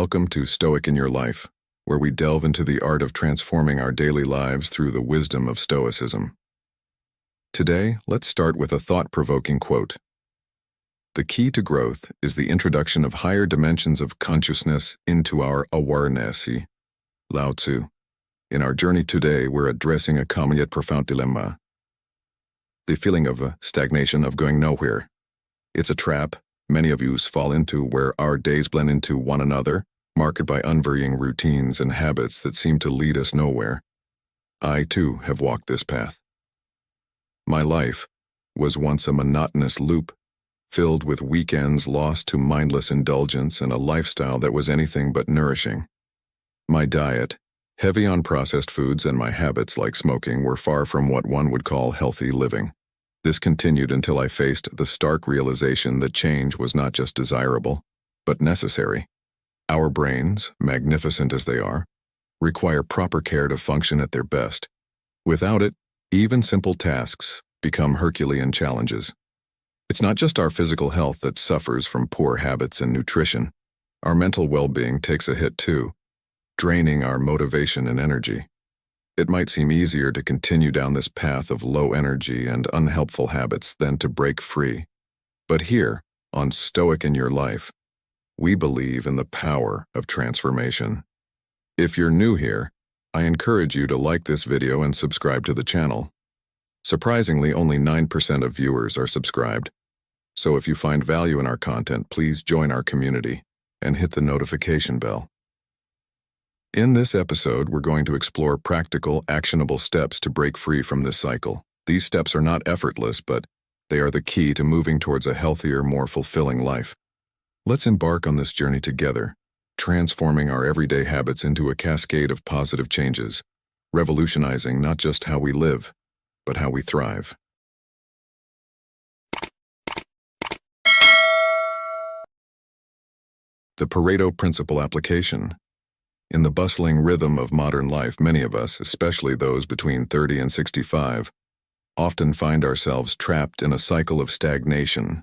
Welcome to Stoic in Your Life, where we delve into the art of transforming our daily lives through the wisdom of Stoicism. Today, let's start with a thought-provoking quote. The key to growth is the introduction of higher dimensions of consciousness into our awareness. Lao Tzu. In our journey today, we're addressing a common yet profound dilemma. The feeling of stagnation, of going nowhere. It's a trap many of us fall into where our days blend into one another, marked by unvarying routines and habits that seem to lead us nowhere. I, too, have walked this path. My life was once a monotonous loop, filled with weekends lost to mindless indulgence and a lifestyle that was anything but nourishing. My diet, heavy on processed foods, and my habits like smoking were far from what one would call healthy living. This continued until I faced the stark realization that change was not just desirable, but necessary. Our brains, magnificent as they are, require proper care to function at their best. Without it, even simple tasks become Herculean challenges. It's not just our physical health that suffers from poor habits and nutrition. Our mental well-being takes a hit too, draining our motivation and energy. It might seem easier to continue down this path of low energy and unhelpful habits than to break free. But here, on Stoic in Your Life, we believe in the power of transformation. If you're new here, I encourage you to like this video and subscribe to the channel. Surprisingly, only 9% of viewers are subscribed. So if you find value in our content, please join our community and hit the notification bell. In this episode, we're going to explore practical, actionable steps to break free from this cycle. These steps are not effortless, but they are the key to moving towards a healthier, more fulfilling life. Let's embark on this journey together, transforming our everyday habits into a cascade of positive changes, revolutionizing not just how we live, but how we thrive. The Pareto Principle application. In the bustling rhythm of modern life, many of us, especially those between 30 and 65, often find ourselves trapped in a cycle of stagnation,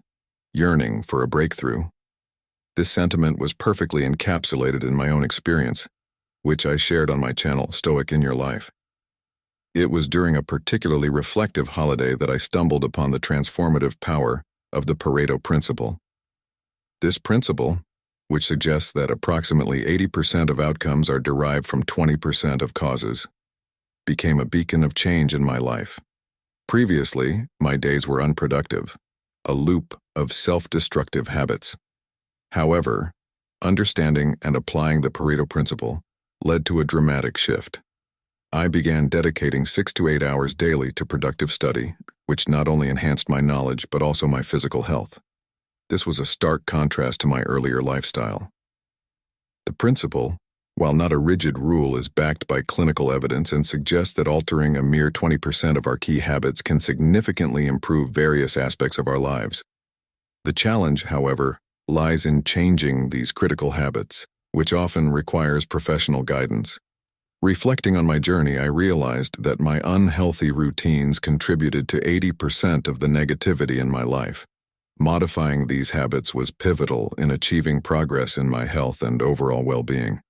yearning for a breakthrough. This sentiment was perfectly encapsulated in my own experience, which I shared on my channel, Stoic in Your Life. It was during a particularly reflective holiday that I stumbled upon the transformative power of the Pareto Principle. This principle, which suggests that approximately 80% of outcomes are derived from 20% of causes, became a beacon of change in my life. Previously, my days were unproductive, a loop of self-destructive habits. However, understanding and applying the Pareto Principle led to a dramatic shift. I began dedicating 6 to 8 hours daily to productive study, which not only enhanced my knowledge but also my physical health. This was a stark contrast to my earlier lifestyle. The principle, while not a rigid rule, is backed by clinical evidence and suggests that altering a mere 20% of our key habits can significantly improve various aspects of our lives. The challenge, however, lies in changing these critical habits, which often requires professional guidance. Reflecting on my journey, I realized that my unhealthy routines contributed to 80% of the negativity in my life. Modifying these habits was pivotal in achieving progress in my health and overall well-being.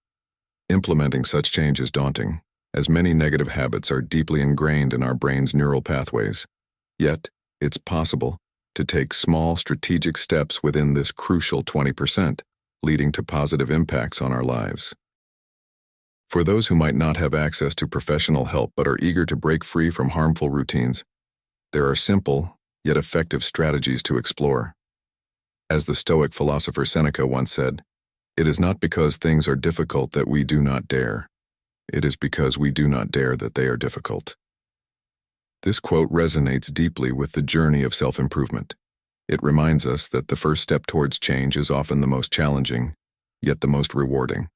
Implementing such change is daunting, as many negative habits are deeply ingrained in our brain's neural pathways. Yet, it's possible to take small strategic steps within this crucial 20%, leading to positive impacts on our lives. For those who might not have access to professional help but are eager to break free from harmful routines, there are simple, yet effective strategies to explore. As the Stoic philosopher Seneca once said, "It is not because things are difficult that we do not dare. It is because we do not dare that they are difficult." This quote resonates deeply with the journey of self-improvement. It reminds us that the first step towards change is often the most challenging, yet the most rewarding.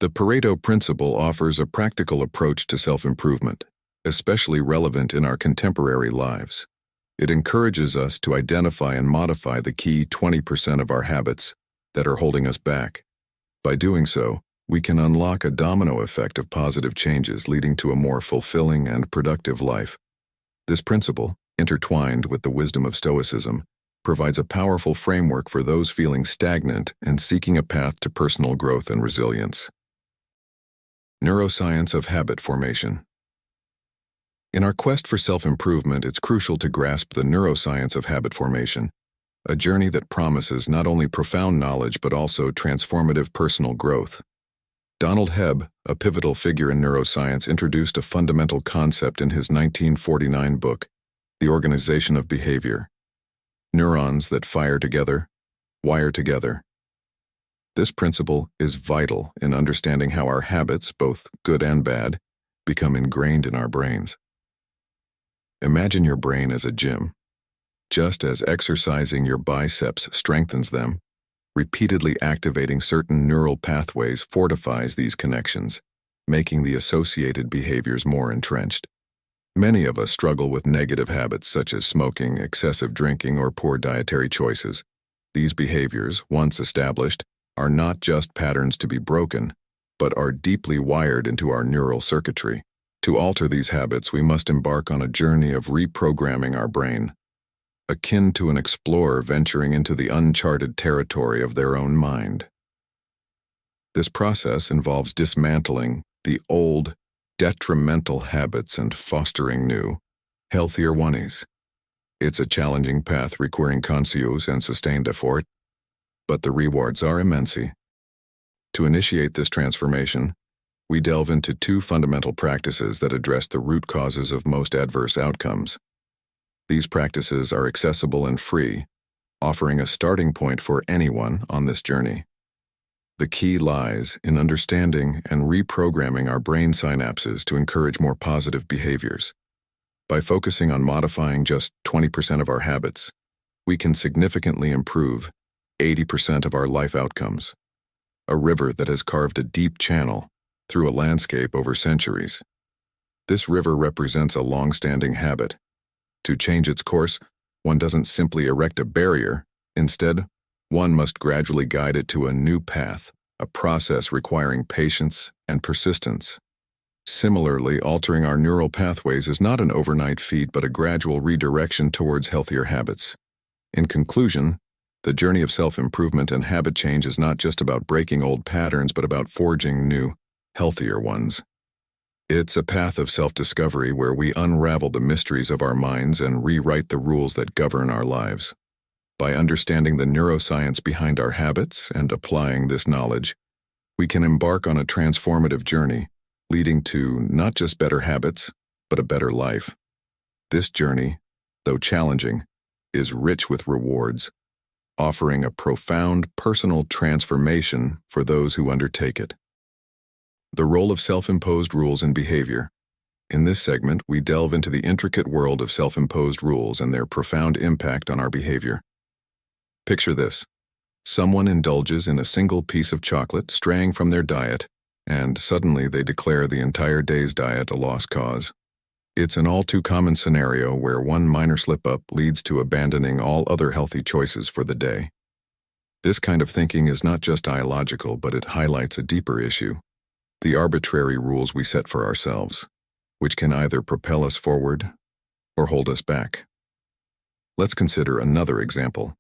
The Pareto Principle offers a practical approach to self-improvement, especially relevant in our contemporary lives. It encourages us to identify and modify the key 20% of our habits that are holding us back. By doing so, we can unlock a domino effect of positive changes leading to a more fulfilling and productive life. This principle, intertwined with the wisdom of Stoicism, provides a powerful framework for those feeling stagnant and seeking a path to personal growth and resilience. Neuroscience of habit formation. In our quest for self-improvement, it's crucial to grasp the neuroscience of habit formation, a journey that promises not only profound knowledge but also transformative personal growth. Donald Hebb, a pivotal figure in neuroscience, introduced a fundamental concept in his 1949 book, The Organization of Behavior. Neurons that fire together, wire together. This principle is vital in understanding how our habits, both good and bad, become ingrained in our brains. Imagine your brain as a gym. Just as exercising your biceps strengthens them, repeatedly activating certain neural pathways fortifies these connections, making the associated behaviors more entrenched. Many of us struggle with negative habits such as smoking, excessive drinking, or poor dietary choices. These behaviors, once established, are not just patterns to be broken, but are deeply wired into our neural circuitry. To alter these habits, we must embark on a journey of reprogramming our brain, akin to an explorer venturing into the uncharted territory of their own mind. This process involves dismantling the old, detrimental habits and fostering new, healthier ones. It's a challenging path requiring conscious and sustained effort, but the rewards are immense. To initiate this transformation, we delve into two fundamental practices that address the root causes of most adverse outcomes. These practices are accessible and free, offering a starting point for anyone on this journey. The key lies in understanding and reprogramming our brain synapses to encourage more positive behaviors. By focusing on modifying just 20% of our habits, we can significantly improve 80% of our life outcomes. A river that has carved a deep channel through a landscape over centuries. This river represents a long-standing habit. To change its course, one doesn't simply erect a barrier. Instead, one must gradually guide it to a new path, a process requiring patience and persistence. Similarly, altering our neural pathways is not an overnight feat but a gradual redirection towards healthier habits. In conclusion, the journey of self-improvement and habit change is not just about breaking old patterns but about forging new, healthier ones. It's a path of self-discovery where we unravel the mysteries of our minds and rewrite the rules that govern our lives. By understanding the neuroscience behind our habits and applying this knowledge, we can embark on a transformative journey, leading to not just better habits, but a better life. This journey, though challenging, is rich with rewards, offering a profound personal transformation for those who undertake it. The role of self-imposed rules in behavior. In this segment, we delve into the intricate world of self-imposed rules and their profound impact on our behavior. Picture this. Someone indulges in a single piece of chocolate, straying from their diet, and suddenly they declare the entire day's diet a lost cause. It's an all-too-common scenario where one minor slip-up leads to abandoning all other healthy choices for the day. This kind of thinking is not just illogical, but it highlights a deeper issue: the arbitrary rules we set for ourselves, which can either propel us forward or hold us back. Let's consider another example.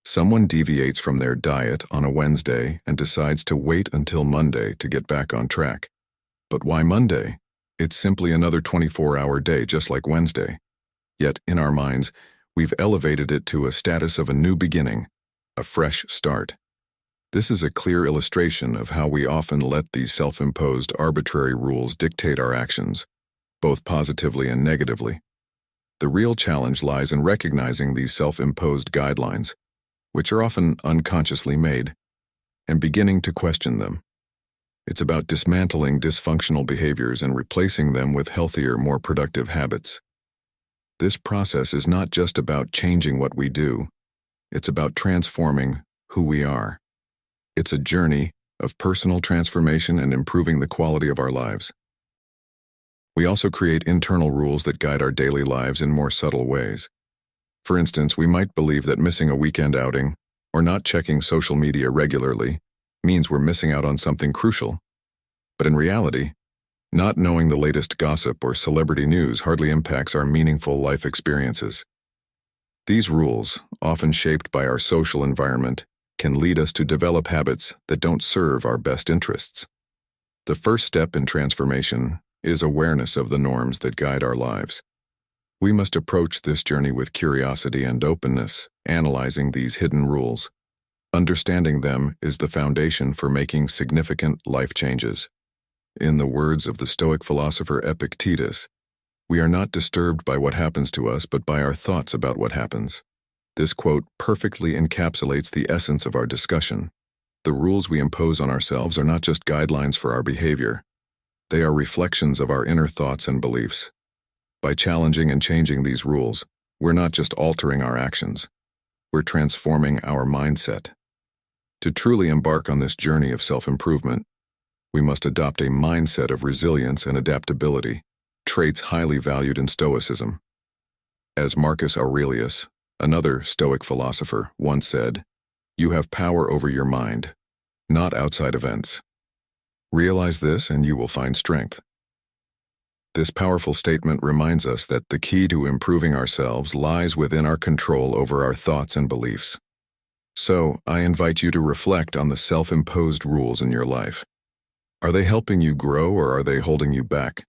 Someone deviates from their diet on a Wednesday and decides to wait until Monday to get back on track. But why Monday? It's simply another 24-hour day just like Wednesday. Yet, in our minds, we've elevated it to a status of a new beginning, a fresh start. This is a clear illustration of how we often let these self-imposed arbitrary rules dictate our actions, both positively and negatively. The real challenge lies in recognizing these self-imposed guidelines, which are often unconsciously made, and beginning to question them. It's about dismantling dysfunctional behaviors and replacing them with healthier, more productive habits. This process is not just about changing what we do, it's about transforming who we are. It's a journey of personal transformation and improving the quality of our lives. We also create internal rules that guide our daily lives in more subtle ways. For instance, we might believe that missing a weekend outing or not checking social media regularly means we're missing out on something crucial. But in reality, not knowing the latest gossip or celebrity news hardly impacts our meaningful life experiences. These rules, often shaped by our social environment, can lead us to develop habits that don't serve our best interests. The first step in transformation is awareness of the norms that guide our lives. We must approach this journey with curiosity and openness, analyzing these hidden rules. Understanding them is the foundation for making significant life changes. In the words of the Stoic philosopher Epictetus, we are not disturbed by what happens to us, but by our thoughts about what happens. This quote perfectly encapsulates the essence of our discussion. The rules we impose on ourselves are not just guidelines for our behavior. They are reflections of our inner thoughts and beliefs. By challenging and changing these rules, we're not just altering our actions, we're transforming our mindset. To truly embark on this journey of self-improvement, we must adopt a mindset of resilience and adaptability, traits highly valued in Stoicism. As Marcus Aurelius, another Stoic philosopher, once said, "You have power over your mind, not outside events. Realize this and you will find strength." This powerful statement reminds us that the key to improving ourselves lies within our control over our thoughts and beliefs. So, I invite you to reflect on the self-imposed rules in your life. Are they helping you grow or are they holding you back?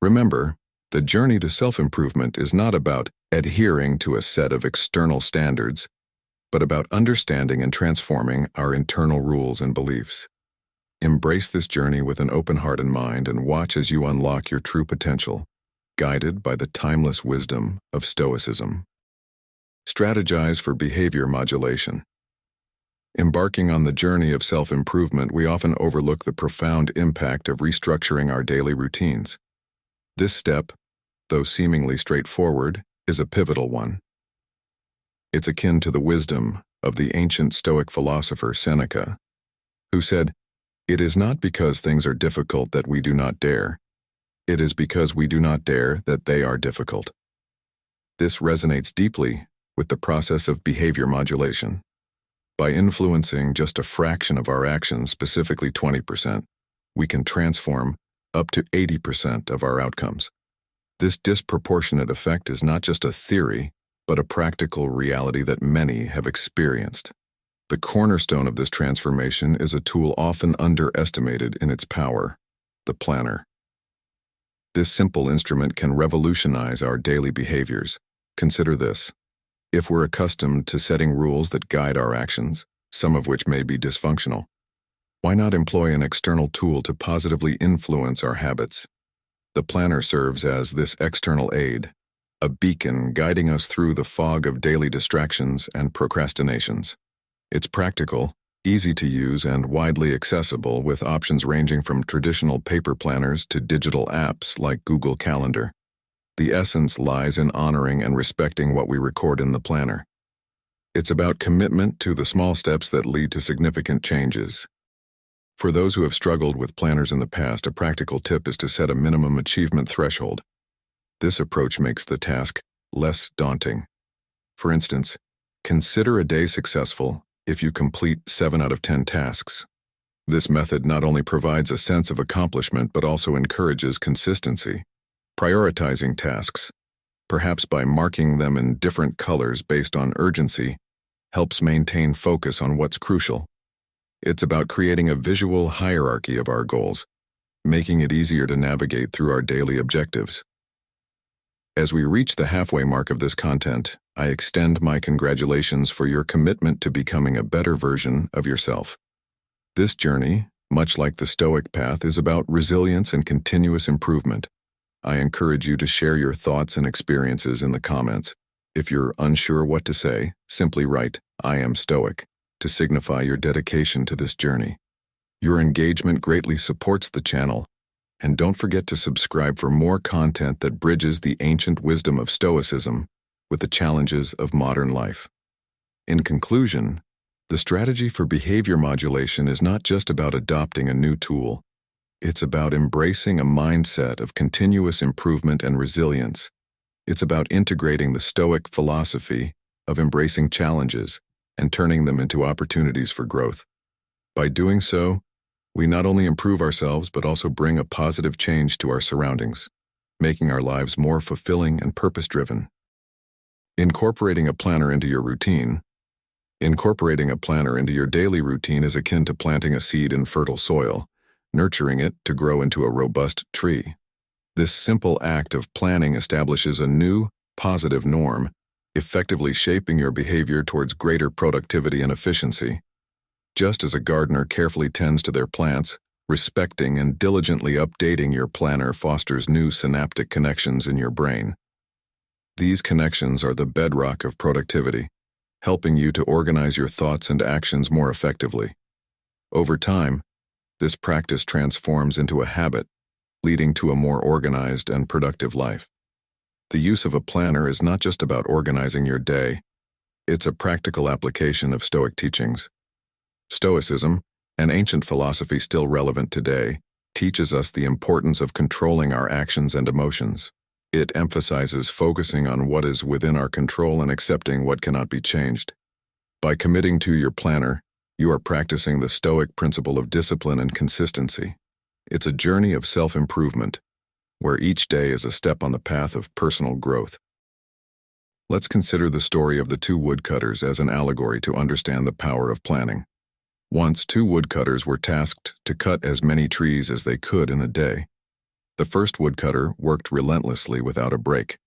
Remember, the journey to self-improvement is not about adhering to a set of external standards, but about understanding and transforming our internal rules and beliefs. Embrace this journey with an open heart and mind and watch as you unlock your true potential, guided by the timeless wisdom of Stoicism. Strategize for behavior modulation. Embarking on the journey of self-improvement, we often overlook the profound impact of restructuring our daily routines. This step, though seemingly straightforward, is a pivotal one. It's akin to the wisdom of the ancient Stoic philosopher Seneca, who said, "It is not because things are difficult that we do not dare. It is because we do not dare that they are difficult." This resonates deeply with the process of behavior modulation. By influencing just a fraction of our actions, specifically 20%, we can transform up to 80% of our outcomes. This disproportionate effect is not just a theory, but a practical reality that many have experienced. The cornerstone of this transformation is a tool often underestimated in its power: the planner. This simple instrument can revolutionize our daily behaviors. Consider this. If we're accustomed to setting rules that guide our actions, some of which may be dysfunctional, why not employ an external tool to positively influence our habits? The planner serves as this external aid, a beacon guiding us through the fog of daily distractions and procrastinations. It's practical, easy to use, and widely accessible, with options ranging from traditional paper planners to digital apps like Google Calendar. The essence lies in honoring and respecting what we record in the planner. It's about commitment to the small steps that lead to significant changes. For those who have struggled with planners in the past, a practical tip is to set a minimum achievement threshold. This approach makes the task less daunting. For instance, consider a day successful if you complete 7 out of 10 tasks. This method not only provides a sense of accomplishment but also encourages consistency. Prioritizing tasks, perhaps by marking them in different colors based on urgency, helps maintain focus on what's crucial. It's about creating a visual hierarchy of our goals, making it easier to navigate through our daily objectives. As we reach the halfway mark of this content, I extend my congratulations for your commitment to becoming a better version of yourself. This journey, much like the Stoic path, is about resilience and continuous improvement. I encourage you to share your thoughts and experiences in the comments. If you're unsure what to say, simply write, "I am Stoic," to signify your dedication to this journey. Your engagement greatly supports the channel, and don't forget to subscribe for more content that bridges the ancient wisdom of Stoicism with the challenges of modern life. In conclusion, the strategy for behavior modulation is not just about adopting a new tool. It's about embracing a mindset of continuous improvement and resilience. It's about integrating the Stoic philosophy of embracing challenges and turning them into opportunities for growth. By doing so, we not only improve ourselves but also bring a positive change to our surroundings, making our lives more fulfilling and purpose-driven. Incorporating a planner into your routine. Incorporating a planner into your daily routine is akin to planting a seed in fertile soil, nurturing it to grow into a robust tree. This simple act of planning establishes a new, positive norm, effectively shaping your behavior towards greater productivity and efficiency. Just as a gardener carefully tends to their plants, respecting and diligently updating your planner fosters new synaptic connections in your brain. These connections are the bedrock of productivity, helping you to organize your thoughts and actions more effectively. Over time, this practice transforms into a habit, leading to a more organized and productive life. The use of a planner is not just about organizing your day, it's a practical application of Stoic teachings. Stoicism, an ancient philosophy still relevant today, teaches us the importance of controlling our actions and emotions. It emphasizes focusing on what is within our control and accepting what cannot be changed. By committing to your planner, you are practicing the Stoic principle of discipline and consistency. It's a journey of self-improvement, where each day is a step on the path of personal growth. Let's consider the story of the two woodcutters as an allegory to understand the power of planning. Once, two woodcutters were tasked to cut as many trees as they could in a day. The first woodcutter worked relentlessly without a break,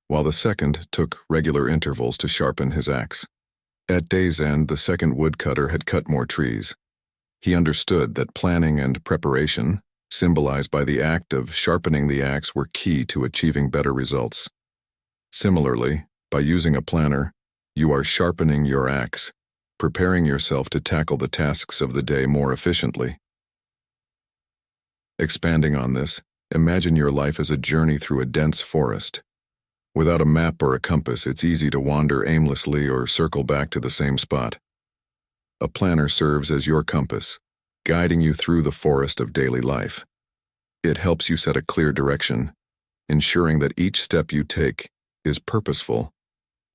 while the second took regular intervals to sharpen his axe. At day's end, the second woodcutter had cut more trees. He understood that planning and preparation, symbolized by the act of sharpening the axe, were key to achieving better results. Similarly, by using a planner, you are sharpening your axe, preparing yourself to tackle the tasks of the day more efficiently. Expanding on this, imagine your life as a journey through a dense forest. Without a map or a compass, it's easy to wander aimlessly or circle back to the same spot. A planner serves as your compass, guiding you through the forest of daily life. It helps you set a clear direction, ensuring that each step you take is purposeful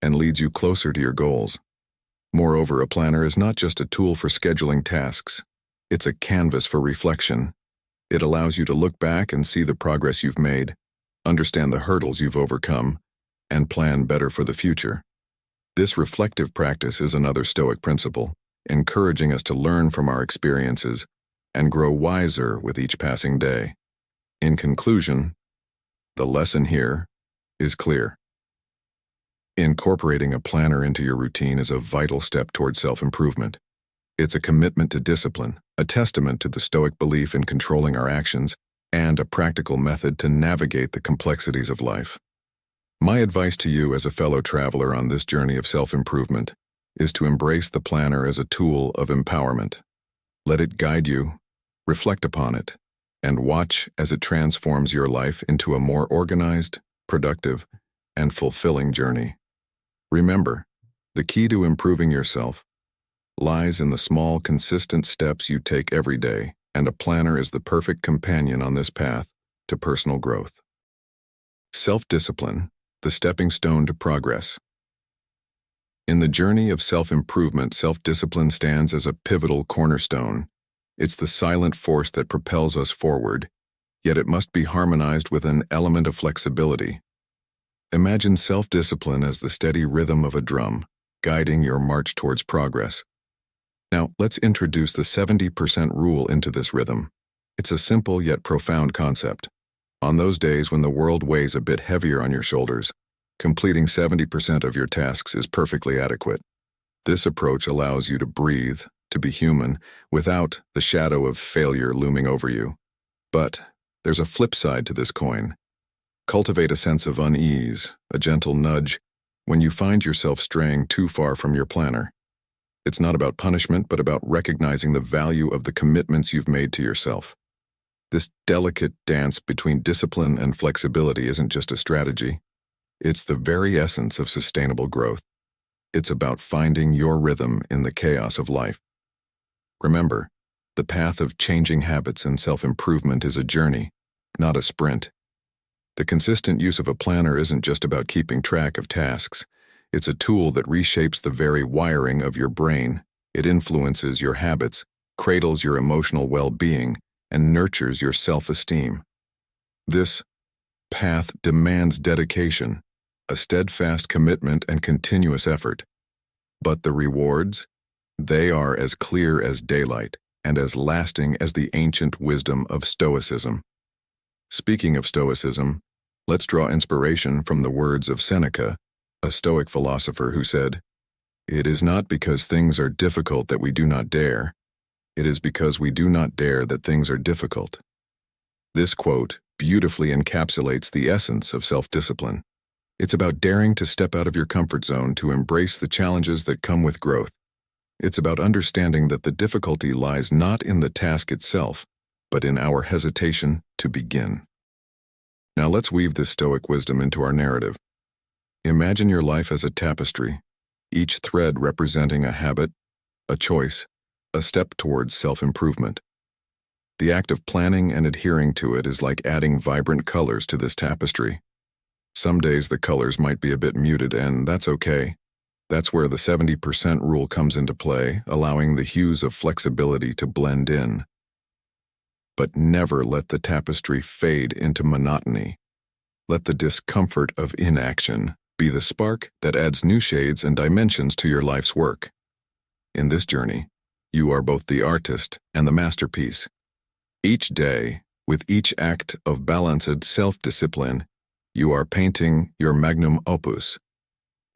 and leads you closer to your goals. Moreover, a planner is not just a tool for scheduling tasks. It's a canvas for reflection. It allows you to look back and see the progress you've made, understand the hurdles you've overcome, and plan better for the future. This reflective practice is another Stoic principle, encouraging us to learn from our experiences and grow wiser with each passing day. In conclusion, the lesson here is clear. Incorporating a planner into your routine is a vital step toward self-improvement. It's a commitment to discipline, a testament to the Stoic belief in controlling our actions, and a practical method to navigate the complexities of life. My advice to you as a fellow traveler on this journey of self-improvement is to embrace the planner as a tool of empowerment. Let it guide you, reflect upon it, and watch as it transforms your life into a more organized, productive, and fulfilling journey. Remember, the key to improving yourself lies in the small, consistent steps you take every day, and a planner is the perfect companion on this path to personal growth. Self-discipline, the stepping stone to progress. In the journey of self-improvement, self-discipline stands as a pivotal cornerstone. It's the silent force that propels us forward, yet it must be harmonized with an element of flexibility. Imagine self-discipline as the steady rhythm of a drum, guiding your march towards progress. Now, let's introduce the 70% rule into this rhythm. It's a simple yet profound concept. On those days when the world weighs a bit heavier on your shoulders, completing 70% of your tasks is perfectly adequate. This approach allows you to breathe, to be human, without the shadow of failure looming over you. But there's a flip side to this coin. Cultivate a sense of unease, a gentle nudge, when you find yourself straying too far from your planner. It's not about punishment, but about recognizing the value of the commitments you've made to yourself. This delicate dance between discipline and flexibility isn't just a strategy. It's the very essence of sustainable growth. It's about finding your rhythm in the chaos of life. Remember, the path of changing habits and self-improvement is a journey, not a sprint. The consistent use of a planner isn't just about keeping track of tasks. It's a tool that reshapes the very wiring of your brain. It influences your habits, cradles your emotional well-being, and nurtures your self-esteem. This path demands dedication, a steadfast commitment and continuous effort. But the rewards? They are as clear as daylight and as lasting as the ancient wisdom of Stoicism. Speaking of Stoicism, let's draw inspiration from the words of Seneca, a Stoic philosopher who said, "It is not because things are difficult that we do not dare. It is because we do not dare that things are difficult." This quote beautifully encapsulates the essence of self-discipline. It's about daring to step out of your comfort zone to embrace the challenges that come with growth. It's about understanding that the difficulty lies not in the task itself, but in our hesitation to begin. Now let's weave this Stoic wisdom into our narrative. Imagine your life as a tapestry, each thread representing a habit, a choice, a step towards self-improvement. The act of planning and adhering to it is like adding vibrant colors to this tapestry. Some days the colors might be a bit muted, and that's okay. That's where the 70% rule comes into play, allowing the hues of flexibility to blend in. But never let the tapestry fade into monotony. Let the discomfort of inaction be the spark that adds new shades and dimensions to your life's work. In this journey, you are both the artist and the masterpiece. Each day, with each act of balanced self-discipline, you are painting your magnum opus.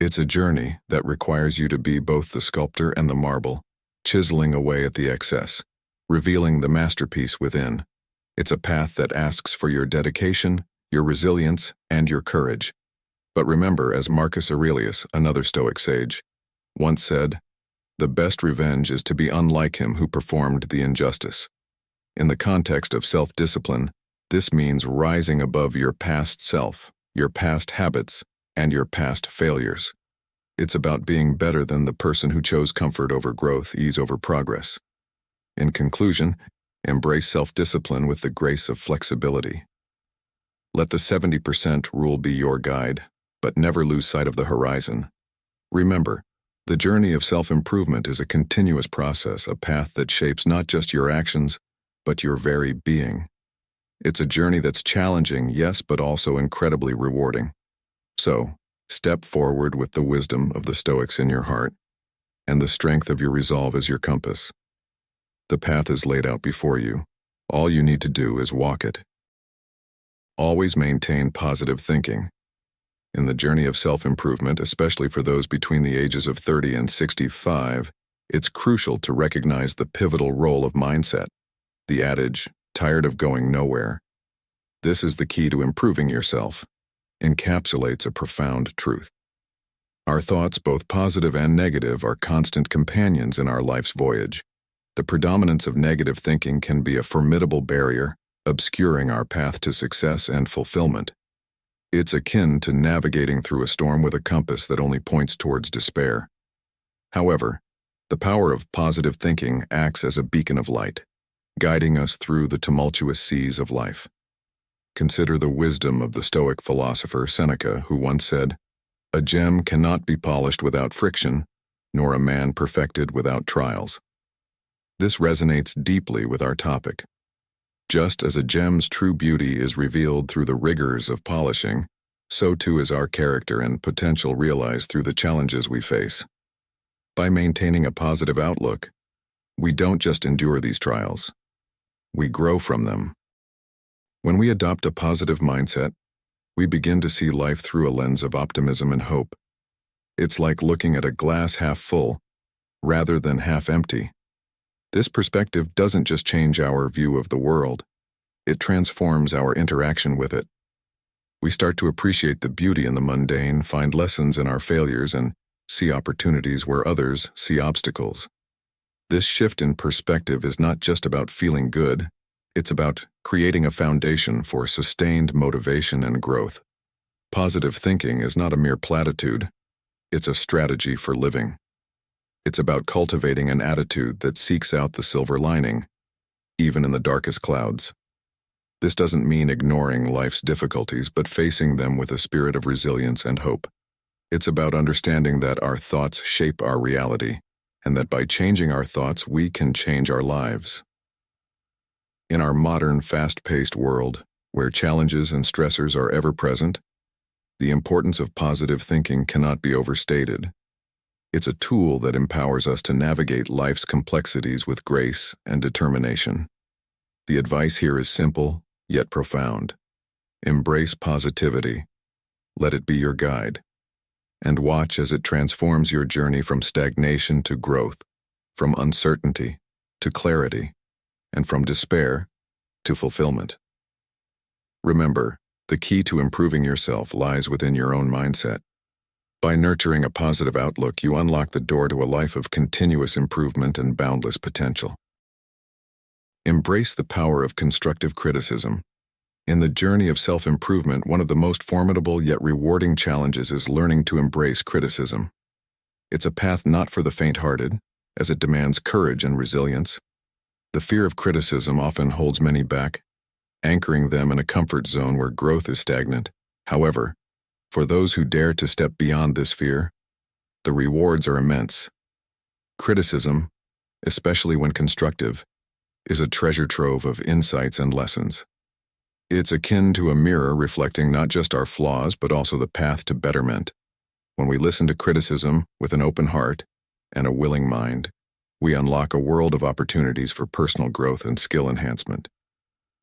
It's a journey that requires you to be both the sculptor and the marble, chiseling away at the excess, revealing the masterpiece within. It's a path that asks for your dedication, your resilience, and your courage. But remember, as Marcus Aurelius, another Stoic sage, once said, "The best revenge is to be unlike him who performed the injustice." In the context of self-discipline, this means rising above your past self, your past habits, and your past failures. It's about being better than the person who chose comfort over growth, ease over progress. In conclusion, embrace self-discipline with the grace of flexibility. Let the 70% rule be your guide, but never lose sight of the horizon. Remember, the journey of self-improvement is a continuous process, a path that shapes not just your actions, but your very being. It's a journey that's challenging, yes, but also incredibly rewarding. So, step forward with the wisdom of the Stoics in your heart, and the strength of your resolve as your compass. The path is laid out before you. All you need to do is walk it. Always maintain positive thinking. In the journey of self-improvement, especially for those between the ages of 30 and 65, it's crucial to recognize the pivotal role of mindset. The adage, "tired of going nowhere." This is the key to improving yourself. Encapsulates a profound truth. Our thoughts, both positive and negative, are constant companions in our life's voyage. The predominance of negative thinking can be a formidable barrier, obscuring our path to success and fulfillment. It's akin to navigating through a storm with a compass that only points towards despair. However, the power of positive thinking acts as a beacon of light, guiding us through the tumultuous seas of life. Consider the wisdom of the Stoic philosopher Seneca, who once said, "A gem cannot be polished without friction, nor a man perfected without trials." This resonates deeply with our topic. Just as a gem's true beauty is revealed through the rigors of polishing, so too is our character and potential realized through the challenges we face. By maintaining a positive outlook, we don't just endure these trials. We grow from them. When we adopt a positive mindset, we begin to see life through a lens of optimism and hope. It's like looking at a glass half full, rather than half empty. This perspective doesn't just change our view of the world, it transforms our interaction with it. We start to appreciate the beauty in the mundane, find lessons in our failures, and see opportunities where others see obstacles. This shift in perspective is not just about feeling good, it's about creating a foundation for sustained motivation and growth. Positive thinking is not a mere platitude, it's a strategy for living. It's about cultivating an attitude that seeks out the silver lining, even in the darkest clouds. This doesn't mean ignoring life's difficulties, but facing them with a spirit of resilience and hope. It's about understanding that our thoughts shape our reality, and that by changing our thoughts, we can change our lives. In our modern, fast-paced world, where challenges and stressors are ever present, The importance of positive thinking cannot be overstated. It's a tool that empowers us to navigate life's complexities with grace and determination. The advice here is simple, yet profound. Embrace positivity. Let it be your guide. And watch as it transforms your journey from stagnation to growth, from uncertainty to clarity, and from despair to fulfillment. Remember, the key to improving yourself lies within your own mindset. By nurturing a positive outlook, you unlock the door to a life of continuous improvement and boundless potential. Embrace the power of constructive criticism. In the journey of self-improvement, one of the most formidable yet rewarding challenges is learning to embrace criticism. It's a path not for the faint-hearted, as it demands courage and resilience. The fear of criticism often holds many back, anchoring them in a comfort zone where growth is stagnant. However, for those who dare to step beyond this fear, the rewards are immense. Criticism, especially when constructive, is a treasure trove of insights and lessons. It's akin to a mirror reflecting not just our flaws but also the path to betterment. When we listen to criticism with an open heart and a willing mind, we unlock a world of opportunities for personal growth and skill enhancement.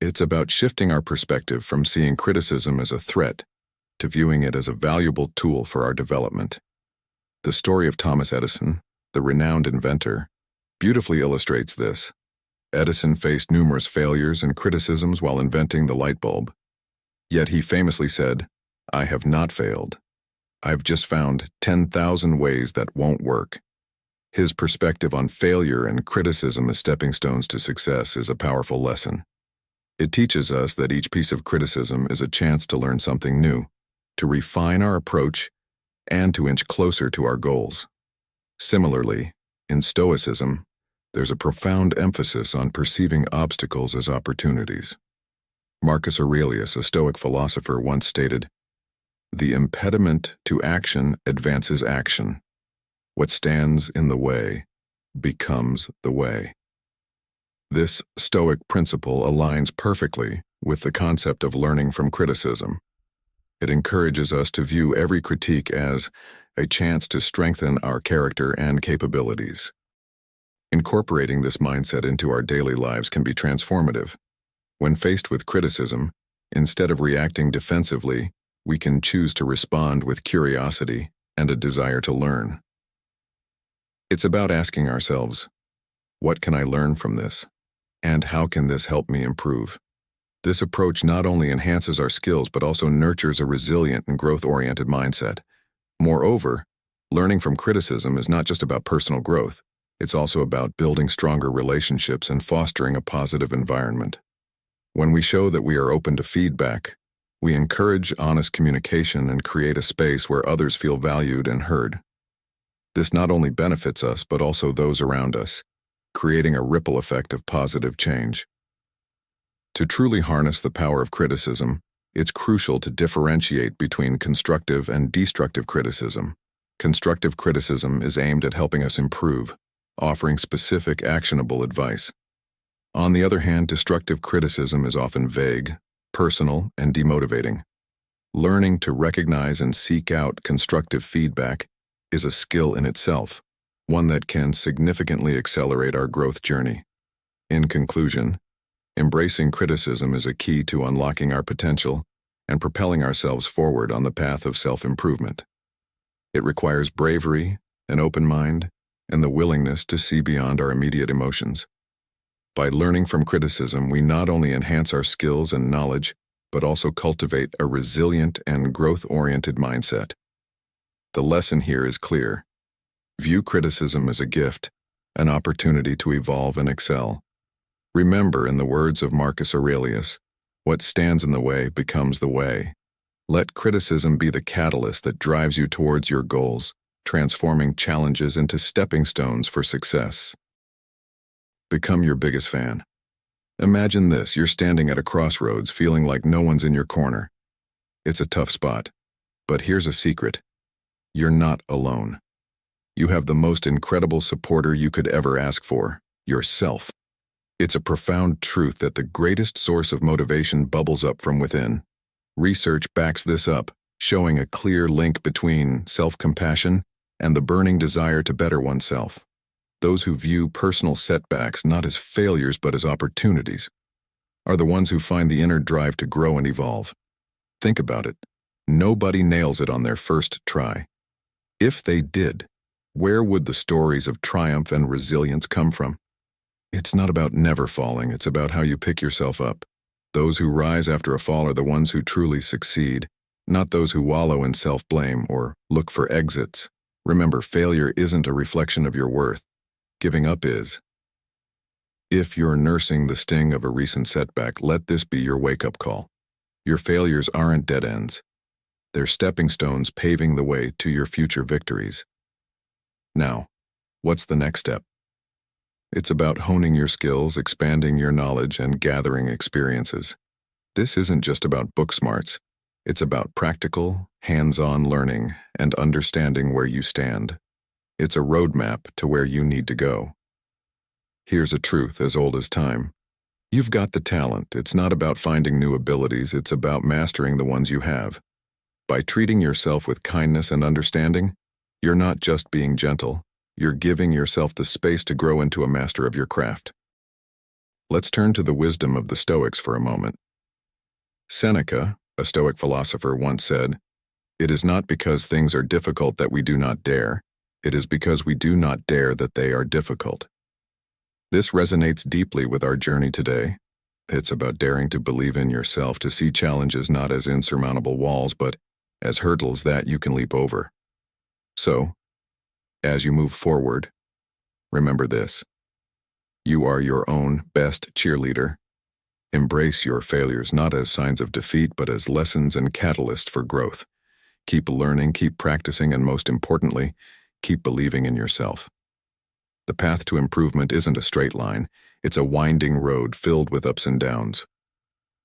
It's about shifting our perspective from seeing criticism as a threat to viewing it as a valuable tool for our development. The story of Thomas Edison, the renowned inventor, beautifully illustrates this. Edison faced numerous failures and criticisms while inventing the light bulb. Yet he famously said, "I have not failed. I've just found 10,000 ways that won't work." His perspective on failure and criticism as stepping stones to success is a powerful lesson. It teaches us that each piece of criticism is a chance to learn something new, to refine our approach, and to inch closer to our goals. Similarly, in Stoicism, there's a profound emphasis on perceiving obstacles as opportunities. Marcus Aurelius, a Stoic philosopher, once stated, "The impediment to action advances action. What stands in the way becomes the way." This Stoic principle aligns perfectly with the concept of learning from criticism. It encourages us to view every critique as a chance to strengthen our character and capabilities. Incorporating this mindset into our daily lives can be transformative. When faced with criticism, instead of reacting defensively, we can choose to respond with curiosity and a desire to learn. It's about asking ourselves, what can I learn from this? And how can this help me improve? This approach not only enhances our skills but also nurtures a resilient and growth-oriented mindset. Moreover, learning from criticism is not just about personal growth. It's also about building stronger relationships and fostering a positive environment. When we show that we are open to feedback, we encourage honest communication and create a space where others feel valued and heard. This not only benefits us but also those around us, creating a ripple effect of positive change. To truly harness the power of criticism, it's crucial to differentiate between constructive and destructive criticism. Constructive criticism is aimed at helping us improve, offering specific, actionable advice. On the other hand, destructive criticism is often vague, personal, and demotivating. Learning to recognize and seek out constructive feedback is a skill in itself, one that can significantly accelerate our growth journey. In conclusion, embracing criticism is a key to unlocking our potential and propelling ourselves forward on the path of self-improvement. It requires bravery, an open mind, and the willingness to see beyond our immediate emotions. By learning from criticism, we not only enhance our skills and knowledge, but also cultivate a resilient and growth-oriented mindset. The lesson here is clear. View criticism as a gift, an opportunity to evolve and excel. Remember, in the words of Marcus Aurelius, what stands in the way becomes the way. Let criticism be the catalyst that drives you towards your goals, transforming challenges into stepping stones for success. Become your biggest fan. Imagine this: you're standing at a crossroads feeling like no one's in your corner. It's a tough spot, but here's a secret. You're not alone. You have the most incredible supporter you could ever ask for, yourself. It's a profound truth that the greatest source of motivation bubbles up from within. Research backs this up, showing a clear link between self-compassion and the burning desire to better oneself. Those who view personal setbacks not as failures but as opportunities are the ones who find the inner drive to grow and evolve. Think about it. Nobody nails it on their first try. If they did, where would the stories of triumph and resilience come from? It's not about never falling, it's about how you pick yourself up. Those who rise after a fall are the ones who truly succeed, not those who wallow in self-blame or look for exits. Remember, failure isn't a reflection of your worth. Giving up is. If you're nursing the sting of a recent setback, let this be your wake-up call. Your failures aren't dead ends. They're stepping stones paving the way to your future victories. Now, what's the next step? It's about honing your skills, expanding your knowledge, and gathering experiences. This isn't just about book smarts. It's about practical, hands-on learning and understanding where you stand. It's a roadmap to where you need to go. Here's a truth as old as time. You've got the talent. It's not about finding new abilities. It's about mastering the ones you have. By treating yourself with kindness and understanding, you're not just being gentle. You're giving yourself the space to grow into a master of your craft. Let's turn to the wisdom of the Stoics for a moment. Seneca, a Stoic philosopher, once said, "It is not because things are difficult that we do not dare. It is because we do not dare that they are difficult." This resonates deeply with our journey today. It's about daring to believe in yourself, to see challenges not as insurmountable walls, but as hurdles that you can leap over. So, as you move forward, remember this. You are your own best cheerleader. Embrace your failures not as signs of defeat, but as lessons and catalysts for growth. Keep learning, keep practicing, and most importantly, keep believing in yourself. The path to improvement isn't a straight line. It's a winding road filled with ups and downs.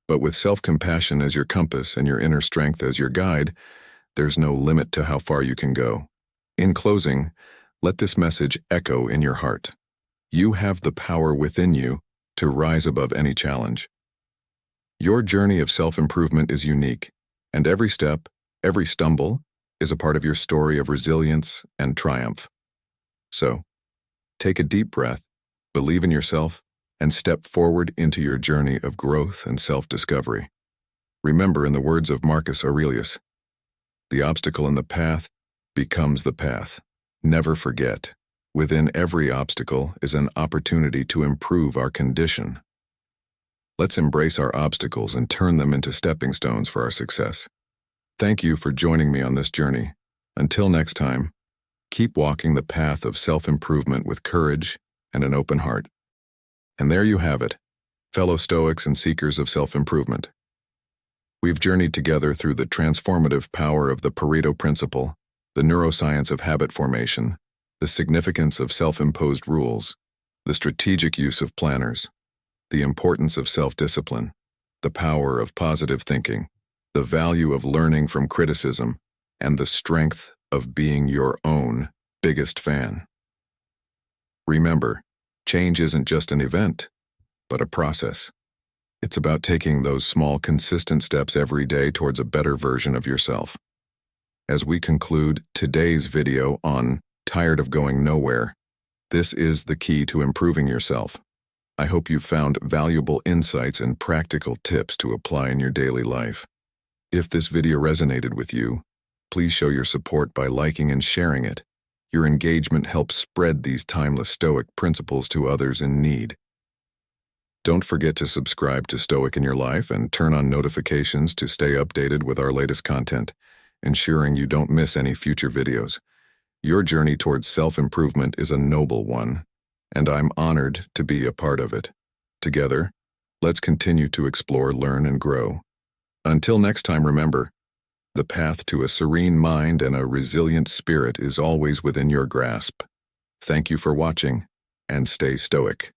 But with self-compassion as your compass and your inner strength as your guide, there's no limit to how far you can go. In closing, let this message echo in your heart. You have the power within you to rise above any challenge. Your journey of self-improvement is unique, and every step, every stumble, is a part of your story of resilience and triumph. So, take a deep breath, believe in yourself, and step forward into your journey of growth and self-discovery. Remember, in the words of Marcus Aurelius, "The obstacle in the path becomes the path." Never forget, within every obstacle is an opportunity to improve our condition. Let's embrace our obstacles and turn them into stepping stones for our success. Thank you for joining me on this journey. Until next time, keep walking the path of self-improvement with courage and an open heart. And there you have it, fellow Stoics and seekers of self-improvement. We've journeyed together through the transformative power of the Pareto principle, the neuroscience of habit formation, the significance of self-imposed rules, the strategic use of planners, the importance of self-discipline, the power of positive thinking, the value of learning from criticism, and the strength of being your own biggest fan. Remember, change isn't just an event, but a process. It's about taking those small, consistent steps every day towards a better version of yourself. As we conclude today's video on Tired of Going Nowhere, this is the key to improving yourself. I hope you found valuable insights and practical tips to apply in your daily life. If this video resonated with you, please show your support by liking and sharing it. Your engagement helps spread these timeless Stoic principles to others in need. Don't forget to subscribe to Stoic in Your Life and turn on notifications to stay updated with our latest content, ensuring you don't miss any future videos. Your journey towards self-improvement is a noble one, and I'm honored to be a part of it. Together, let's continue to explore, learn, and grow. Until next time, remember, the path to a serene mind and a resilient spirit is always within your grasp. Thank you for watching, and stay stoic.